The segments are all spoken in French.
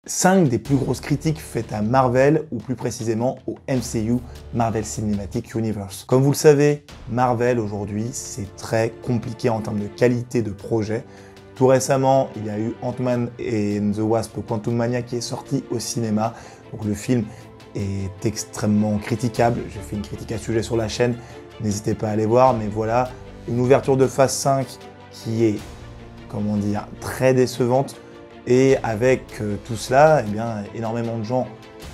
5 des plus grosses critiques faites à Marvel, ou plus précisément au MCU, Marvel Cinematic Universe. Comme vous le savez, Marvel aujourd'hui, c'est très compliqué en termes de qualité de projet. Tout récemment, il y a eu Ant-Man and the Wasp Quantumania qui est sorti au cinéma. Donc le film est extrêmement critiquable. J'ai fait une critique à ce sujet sur la chaîne, n'hésitez pas à aller voir. Mais voilà, une ouverture de phase 5 qui est, comment dire, très décevante. Et avec tout cela, eh bien, énormément de gens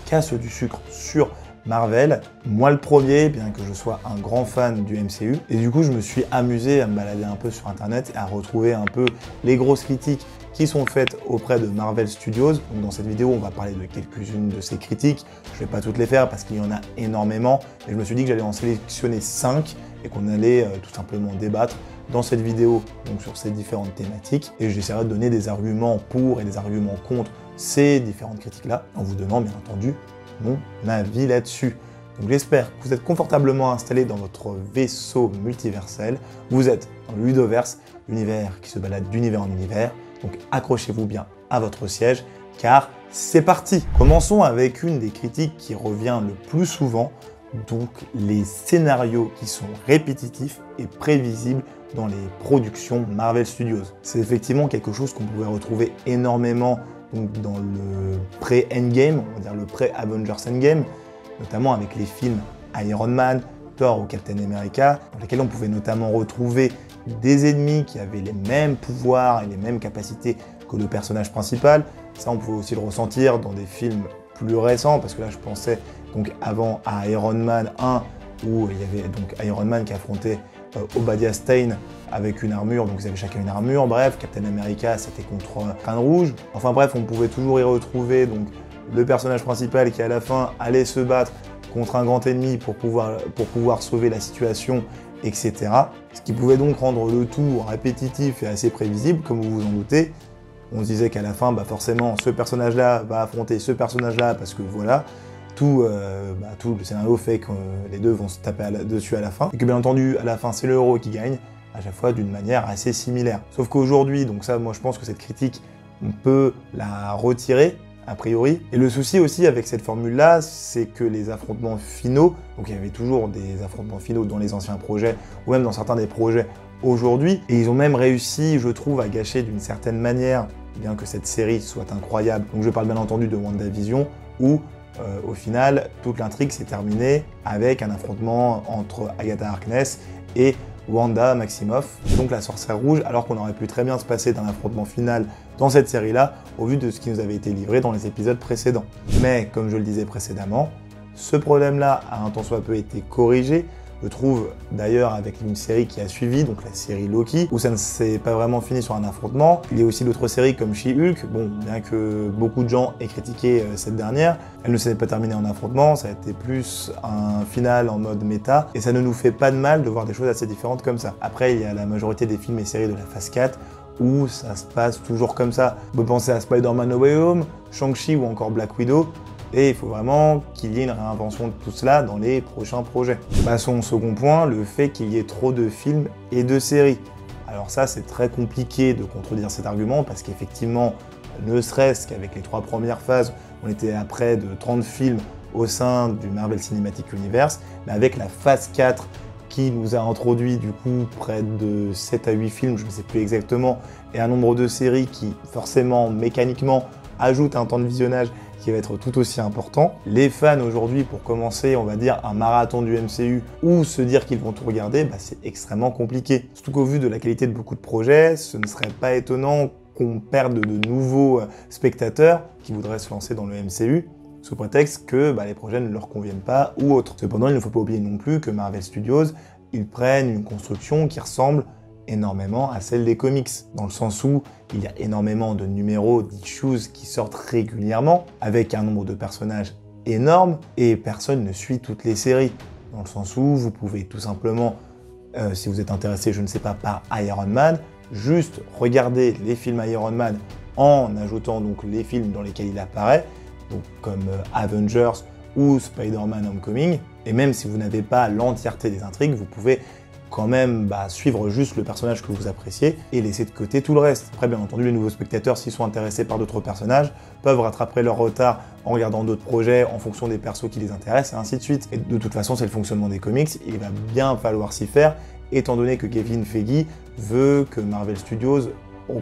cassent du sucre sur Marvel. Moi le premier, bien que je sois un grand fan du MCU. Et du coup, je me suis amusé à me balader un peu sur Internet et à retrouver un peu les grosses critiques qui sont faites auprès de Marvel Studios. Donc dans cette vidéo, on va parler de quelques-unes de ces critiques. Je ne vais pas toutes les faire parce qu'il y en a énormément. Mais je me suis dit que j'allais en sélectionner 5 et qu'on allait tout simplement débattre dans cette vidéo donc sur ces différentes thématiques. Et j'essaierai de donner des arguments pour et des arguments contre ces différentes critiques-là, en vous donnant bien entendu mon avis là-dessus. Donc j'espère que vous êtes confortablement installés dans votre vaisseau multiversel. Vous êtes dans le Ludoverse, l'univers qui se balade d'univers en univers. Donc accrochez-vous bien à votre siège, car c'est parti. Commençons avec une des critiques qui revient le plus souvent, donc les scénarios qui sont répétitifs et prévisibles dans les productions Marvel Studios. C'est effectivement quelque chose qu'on pouvait retrouver énormément donc, dans le pré-Endgame, on va dire le pré-Avengers Endgame, notamment avec les films Iron Man, Thor ou Captain America, dans lesquels on pouvait notamment retrouver des ennemis qui avaient les mêmes pouvoirs et les mêmes capacités que le personnage principal. Ça, on pouvait aussi le ressentir dans des films plus récents, parce que là, je pensais donc avant à Iron Man 1, où il y avait donc Iron Man qui affrontait Obadiah Stane avec une armure, donc ils avaient chacun une armure. Bref, Captain America, c'était contre Crâne Rouge. Enfin bref, on pouvait toujours y retrouver donc le personnage principal qui à la fin allait se battre contre un grand ennemi pour pouvoir sauver la situation, etc. Ce qui pouvait donc rendre le tout répétitif et assez prévisible, comme vous vous en doutez. On se disait qu'à la fin, forcément, ce personnage-là va affronter ce personnage-là, parce que voilà, tout le scénario fait que les deux vont se taper dessus à la fin. Et que bien entendu, à la fin, c'est le héros qui gagne, à chaque fois d'une manière assez similaire. Sauf qu'aujourd'hui, donc ça, moi je pense que cette critique, on peut la retirer, a priori. Et le souci aussi avec cette formule-là, c'est que les affrontements finaux, donc il y avait toujours des affrontements finaux dans les anciens projets, ou même dans certains des projets aujourd'hui, et ils ont même réussi, je trouve, à gâcher d'une certaine manière, bien que cette série soit incroyable. Donc je parle bien entendu de WandaVision, où au final, toute l'intrigue s'est terminée avec un affrontement entre Agatha Harkness et Wanda Maximoff, donc la sorcière rouge, alors qu'on aurait pu très bien se passer d'un affrontement final dans cette série-là, au vu de ce qui nous avait été livré dans les épisodes précédents. Mais, comme je le disais précédemment, ce problème-là a un tant soit peu été corrigé. Je trouve d'ailleurs avec une série qui a suivi, donc la série Loki, où ça ne s'est pas vraiment fini sur un affrontement. Il y a aussi d'autres séries comme She-Hulk, bon, bien que beaucoup de gens aient critiqué cette dernière, elle ne s'est pas terminée en affrontement, ça a été plus un final en mode méta, et ça ne nous fait pas de mal de voir des choses assez différentes comme ça. Après, il y a la majorité des films et séries de la phase 4, où ça se passe toujours comme ça. On peut penser à Spider-Man No Way Home, Shang-Chi ou encore Black Widow, et il faut vraiment qu'il y ait une réinvention de tout cela dans les prochains projets. Passons au second point, le fait qu'il y ait trop de films et de séries. Alors ça, c'est très compliqué de contredire cet argument, parce qu'effectivement, ne serait-ce qu'avec les 3 premières phases, on était à près de 30 films au sein du Marvel Cinematic Universe, mais avec la phase 4 qui nous a introduit du coup près de 7 à 8 films, je ne sais plus exactement, et un nombre de séries qui forcément, mécaniquement, ajoute un temps de visionnage qui va être tout aussi important. Les fans aujourd'hui, pour commencer, on va dire, un marathon du MCU ou se dire qu'ils vont tout regarder, c'est extrêmement compliqué. Surtout qu'au vu de la qualité de beaucoup de projets, ce ne serait pas étonnant qu'on perde de nouveaux spectateurs qui voudraient se lancer dans le MCU, sous prétexte que les projets ne leur conviennent pas ou autre. Cependant, il ne faut pas oublier non plus que Marvel Studios, ils prennent une construction qui ressemble énormément à celle des comics, dans le sens où il y a énormément de numéros, d'issues qui sortent régulièrement, avec un nombre de personnages énorme, et personne ne suit toutes les séries, dans le sens où vous pouvez tout simplement, si vous êtes intéressé, je ne sais pas, par Iron Man, juste regarder les films Iron Man en ajoutant donc les films dans lesquels il apparaît, donc comme Avengers ou Spider-Man Homecoming, et même si vous n'avez pas l'entièreté des intrigues, vous pouvez quand même suivre juste le personnage que vous appréciez et laisser de côté tout le reste. Après, bien entendu, les nouveaux spectateurs, s'ils sont intéressés par d'autres personnages, peuvent rattraper leur retard en regardant d'autres projets en fonction des persos qui les intéressent et ainsi de suite. Et de toute façon, c'est le fonctionnement des comics, il va bien falloir s'y faire, étant donné que Kevin Feige veut que Marvel Studios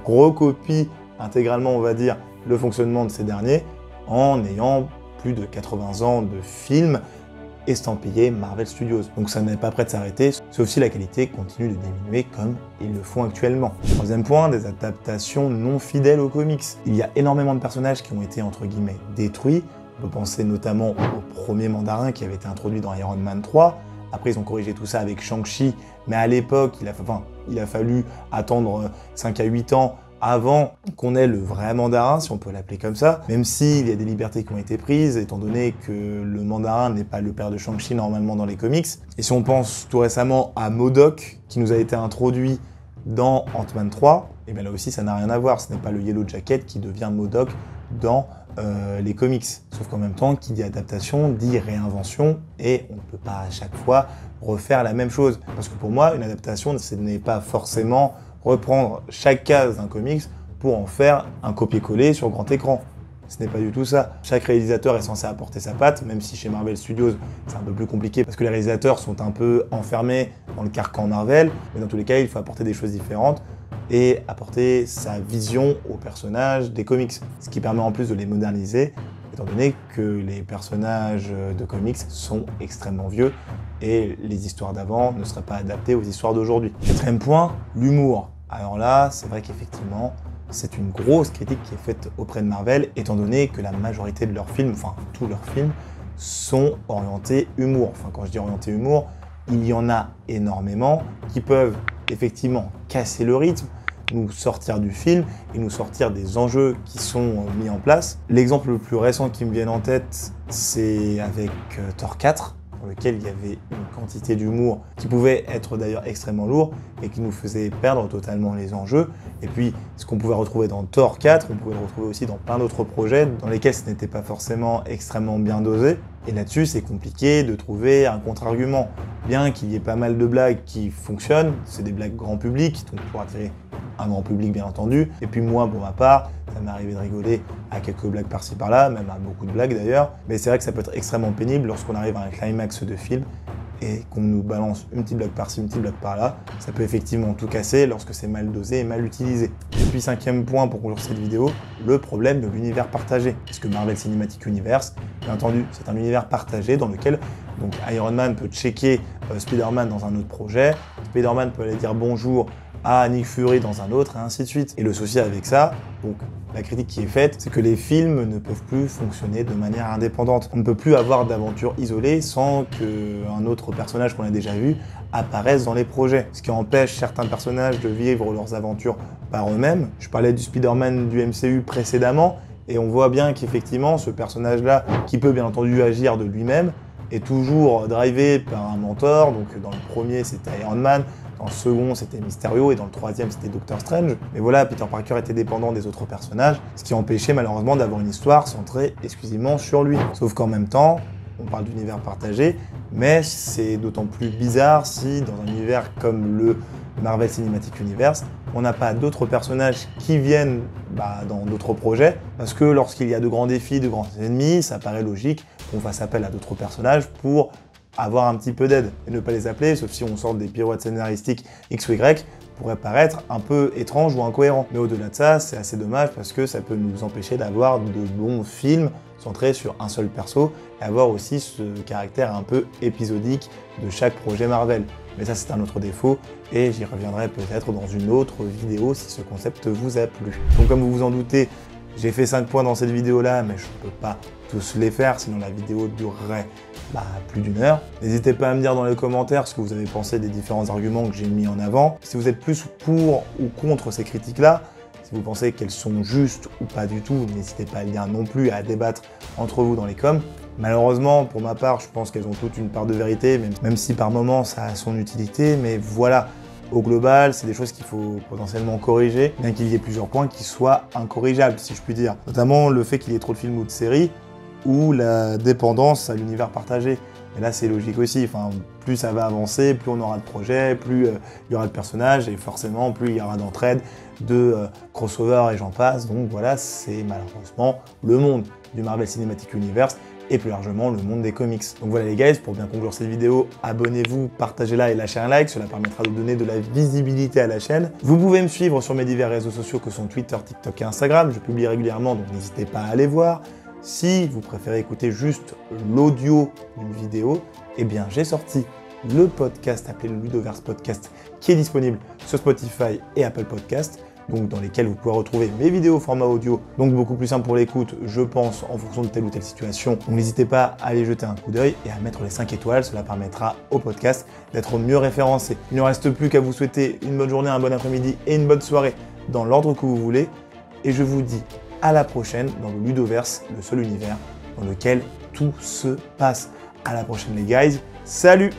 recopie intégralement, on va dire, le fonctionnement de ces derniers en ayant plus de 80 ans de films estampillés Marvel Studios. Donc ça n'est pas prêt de s'arrêter, sauf si la qualité continue de diminuer comme ils le font actuellement. Troisième point, des adaptations non fidèles aux comics. Il y a énormément de personnages qui ont été entre guillemets détruits. On peut penser notamment au premier mandarin qui avait été introduit dans Iron Man 3. Après, ils ont corrigé tout ça avec Shang-Chi, mais à l'époque, il a fallu attendre 5 à 8 ans avant qu'on ait le vrai mandarin, si on peut l'appeler comme ça, même s'il y a des libertés qui ont été prises, étant donné que le mandarin n'est pas le père de Shang-Chi normalement dans les comics. Et si on pense tout récemment à MODOK, qui nous a été introduit dans Ant-Man 3, et bien là aussi ça n'a rien à voir, ce n'est pas le Yellow Jacket qui devient MODOK dans les comics. Sauf qu'en même temps, qui dit adaptation, dit réinvention, et on ne peut pas à chaque fois refaire la même chose. Parce que pour moi, une adaptation, ce n'est pas forcément reprendre chaque case d'un comics pour en faire un copier-coller sur grand écran. Ce n'est pas du tout ça. Chaque réalisateur est censé apporter sa patte, même si chez Marvel Studios, c'est un peu plus compliqué parce que les réalisateurs sont un peu enfermés dans le carcan Marvel, mais dans tous les cas, il faut apporter des choses différentes et apporter sa vision aux personnages des comics, ce qui permet en plus de les moderniser, étant donné que les personnages de comics sont extrêmement vieux et les histoires d'avant ne seraient pas adaptées aux histoires d'aujourd'hui. Quatrième point, l'humour. Alors là, c'est vrai qu'effectivement, c'est une grosse critique qui est faite auprès de Marvel, étant donné que la majorité de leurs films, enfin tous leurs films, sont orientés humour. Enfin, quand je dis orientés humour, il y en a énormément qui peuvent effectivement casser le rythme, nous sortir du film et nous sortir des enjeux qui sont mis en place. L'exemple le plus récent qui me vient en tête, c'est avec Thor 4, pour lequel il y avait une quantité d'humour qui pouvait être d'ailleurs extrêmement lourd et qui nous faisait perdre totalement les enjeux. Et puis, ce qu'on pouvait retrouver dans Thor 4, on pouvait le retrouver aussi dans plein d'autres projets dans lesquels ce n'était pas forcément extrêmement bien dosé. Et là-dessus, c'est compliqué de trouver un contre-argument. Bien qu'il y ait pas mal de blagues qui fonctionnent, c'est des blagues grand public, donc pour attirer un grand public bien entendu. Et puis moi, pour ma part, ça m'est arrivé de rigoler à quelques blagues par-ci par-là, même à beaucoup de blagues d'ailleurs. Mais c'est vrai que ça peut être extrêmement pénible lorsqu'on arrive à un climax de film et qu'on nous balance une petite blague par-ci, une petite blague par-là. Ça peut effectivement tout casser lorsque c'est mal dosé et mal utilisé. Et puis cinquième point pour conclure cette vidéo, le problème de l'univers partagé. Parce que Marvel Cinematic Universe, bien entendu, c'est un univers partagé dans lequel donc, Iron Man peut checker Spider-Man dans un autre projet, Spider-Man peut aller dire bonjour à Nick Fury dans un autre, et ainsi de suite. Et le souci avec ça, donc la critique qui est faite, c'est que les films ne peuvent plus fonctionner de manière indépendante. On ne peut plus avoir d'aventure isolée sans qu'un autre personnage qu'on a déjà vu apparaisse dans les projets. Ce qui empêche certains personnages de vivre leurs aventures par eux-mêmes. Je parlais du Spider-Man du MCU précédemment, et on voit bien qu'effectivement, ce personnage-là, qui peut bien entendu agir de lui-même, est toujours drivé par un mentor. Donc dans le premier, c'était Iron Man. Dans le second, c'était Mysterio, et dans le troisième, c'était Doctor Strange. Mais voilà, Peter Parker était dépendant des autres personnages, ce qui empêchait malheureusement d'avoir une histoire centrée exclusivement sur lui. Sauf qu'en même temps, on parle d'univers partagé, mais c'est d'autant plus bizarre si, dans un univers comme le Marvel Cinematic Universe, on n'a pas d'autres personnages qui viennent dans d'autres projets, parce que lorsqu'il y a de grands défis, de grands ennemis, ça paraît logique qu'on fasse appel à d'autres personnages pour avoir un petit peu d'aide et ne pas les appeler, sauf si on sort des pirouettes scénaristiques X ou Y, pourrait paraître un peu étrange ou incohérent. Mais au-delà de ça, c'est assez dommage parce que ça peut nous empêcher d'avoir de bons films centrés sur un seul perso et avoir aussi ce caractère un peu épisodique de chaque projet Marvel. Mais ça, c'est un autre défaut et j'y reviendrai peut-être dans une autre vidéo si ce concept vous a plu. Donc comme vous vous en doutez, j'ai fait 5 points dans cette vidéo-là, mais je ne peux pas tous les faire, sinon la vidéo durerait plus d'une heure. N'hésitez pas à me dire dans les commentaires ce que vous avez pensé des différents arguments que j'ai mis en avant. Si vous êtes plus pour ou contre ces critiques-là, si vous pensez qu'elles sont justes ou pas du tout, n'hésitez pas à le dire non plus, à débattre entre vous dans les coms. Malheureusement, pour ma part, je pense qu'elles ont toutes une part de vérité, même si par moments ça a son utilité, mais voilà. Au global, c'est des choses qu'il faut potentiellement corriger, bien qu'il y ait plusieurs points qui soient incorrigeables, si je puis dire. Notamment le fait qu'il y ait trop de films ou de séries, ou la dépendance à l'univers partagé. Mais là, c'est logique aussi. Enfin, plus ça va avancer, plus on aura de projets, plus il y aura de personnages et forcément, plus il y aura d'entraide, de crossover et j'en passe. Donc voilà, c'est malheureusement le monde du Marvel Cinematic Universe et plus largement le monde des comics. Donc voilà les guys, pour bien conclure cette vidéo, abonnez-vous, partagez-la et lâchez un like, cela permettra de donner de la visibilité à la chaîne. Vous pouvez me suivre sur mes divers réseaux sociaux que sont Twitter, TikTok et Instagram, je publie régulièrement donc n'hésitez pas à aller voir. Si vous préférez écouter juste l'audio d'une vidéo, eh bien j'ai sorti le podcast appelé le Ludoverse Podcast qui est disponible sur Spotify et Apple Podcast, donc dans lesquels vous pouvez retrouver mes vidéos au format audio, donc beaucoup plus simple pour l'écoute, je pense, en fonction de telle ou telle situation. Donc n'hésitez pas à aller jeter un coup d'œil et à mettre les 5 étoiles, cela permettra au podcast d'être mieux référencé. Il ne reste plus qu'à vous souhaiter une bonne journée, un bon après-midi et une bonne soirée dans l'ordre que vous voulez, et je vous dis à la prochaine dans le Ludoverse, le seul univers dans lequel tout se passe. À la prochaine les guys, salut!